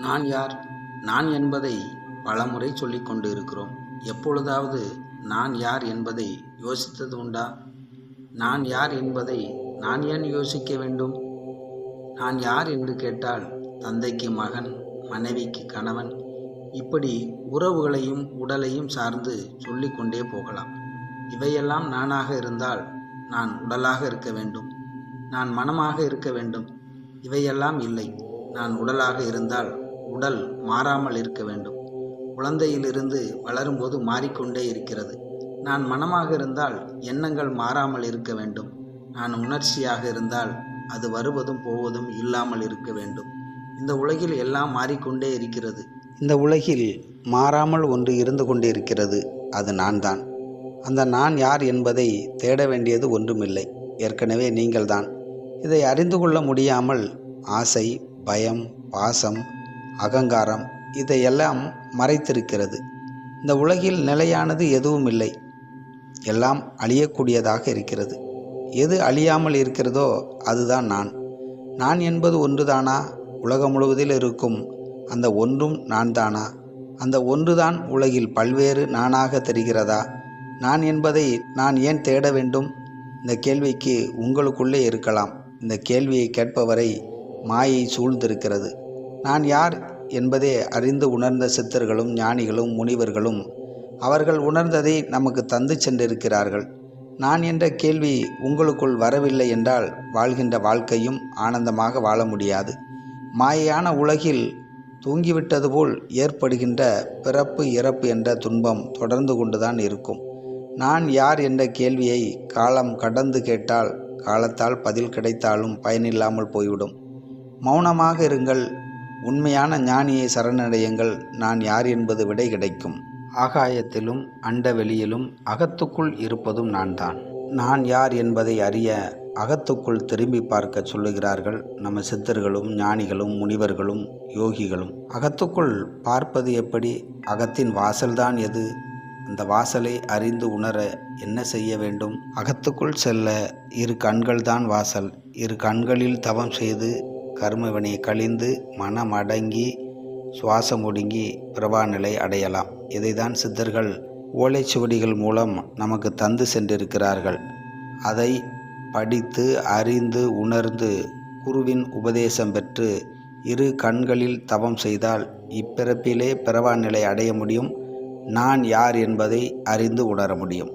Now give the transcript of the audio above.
நான் யார்? நான் என்பதை பலமுறை சொல்லிக் கொண்டு இருக்கிறோம். எப்பொழுதாவது நான் யார் என்பதை யோசித்தது உண்டா? நான் யார் என்பதை நான் ஏன் யோசிக்க வேண்டும்? நான் யார் என்று கேட்டால் தந்தைக்கு மகன், மனைவிக்கு கணவன், இப்படி உறவுகளையும் உடலையும் சார்ந்து சொல்லிக்கொண்டே போகலாம். இவையெல்லாம் நானாக இருந்தால் நான் உடலாக இருக்க வேண்டும், நான் மனமாக இருக்க வேண்டும். இவையெல்லாம் இல்லை. நான் உடலாக இருந்தால் உடல் மாறாமல் இருக்க வேண்டும். குழந்தையிலிருந்து வளரும்போது மாறிக்கொண்டே இருக்கிறது. நான் மனமாக இருந்தால் எண்ணங்கள் மாறாமல் இருக்க வேண்டும். நான் உணர்ச்சியாக இருந்தால் அது வருவதும் போவதும் இல்லாமல் இருக்க வேண்டும். இந்த உலகில் எல்லாம் மாறிக்கொண்டே இருக்கிறது. இந்த உலகில் மாறாமல் ஒன்று இருந்து கொண்டே இருக்கிறது. அது நான் தான். அந்த நான் யார் என்பதை தேட வேண்டியது ஒன்றுமில்லை, ஏற்கனவே நீங்கள்தான். இதை அறிந்து கொள்ள முடியாமல் ஆசை, பயம், பாசம், அகங்காரம் இதையெல்லாம் மறைத்திருக்கிறது. இந்த உலகில் நிலையானது எதுவும் இல்லை, எல்லாம் அழியக்கூடியதாக இருக்கிறது. எது அழியாமல் இருக்கிறதோ அதுதான் நான். நான் என்பது ஒன்றுதானா? உலகம் முழுவதில் இருக்கும் அந்த ஒன்றும் நான் தானா? அந்த ஒன்றுதான் உலகில் பல்வேறு நானாக தெரிகிறதா? நான் என்பதை நான் ஏன் தேட வேண்டும்? இந்த கேள்விக்கு உங்களுக்குள்ளே இருக்கலாம். இந்த கேள்வியை கேட்பவரை மாயை சூழ்ந்திருக்கிறது. நான் யார் என்பதை அறிந்து உணர்ந்த சித்தர்களும் ஞானிகளும் முனிவர்களும் அவர்கள் உணர்ந்ததை நமக்கு தந்து சென்றிருக்கிறார்கள். நான் என்ற கேள்வி உங்களுக்குள் வரவில்லை என்றால் வாழ்கின்ற வாழ்க்கையும் ஆனந்தமாக வாழ முடியாது. மாயையான உலகில் தூங்கிவிட்டது போல் ஏற்படுகின்ற பிறப்பு இறப்பு என்ற துன்பம் தொடர்ந்து கொண்டுதான் இருக்கும். நான் யார் என்ற கேள்வியை காலம் கடந்து கேட்டால் காலத்தால் பதில் கிடைத்தாலும் பயனில்லாமல் போய்விடும். மௌனமாக இருங்கள். உண்மையான ஞானியை சரணடையுங்கள். நான் யார் என்பது விடை கிடைக்கும். ஆகாயத்திலும் அண்டவெளியிலும் அகத்துக்குள் இருப்பதும் நான் தான். நான் யார் என்பதை அறிய அகத்துக்குள் திரும்பி பார்க்க சொல்லுகிறார்கள் நம்ம சித்தர்களும் ஞானிகளும் முனிவர்களும் யோகிகளும். அகத்துக்குள் பார்ப்பது எப்படி? அகத்தின் வாசல்தான் எது? அந்த வாசலை அறிந்து உணர என்ன செய்ய வேண்டும்? அகத்துக்குள் செல்ல இரு கண்கள்தான் வாசல். இரு கண்களில் தவம் செய்து கர்மவினை கழிந்து மனம் அடங்கி சுவாசம் ஒடுங்கி பிரபா நிலை அடையலாம். இதைதான் சித்தர்கள் ஓலைச்சுவடிகள் மூலம் நமக்கு தந்து சென்றிருக்கிறார்கள். அதை படித்து அறிந்து உணர்ந்து குருவின் உபதேசம் பெற்று இரு கண்களில் தவம் செய்தால் இப்பிறப்பிலே பிரபா நிலை அடைய முடியும். நான் யார் என்பதை அறிந்து உணர முடியும்.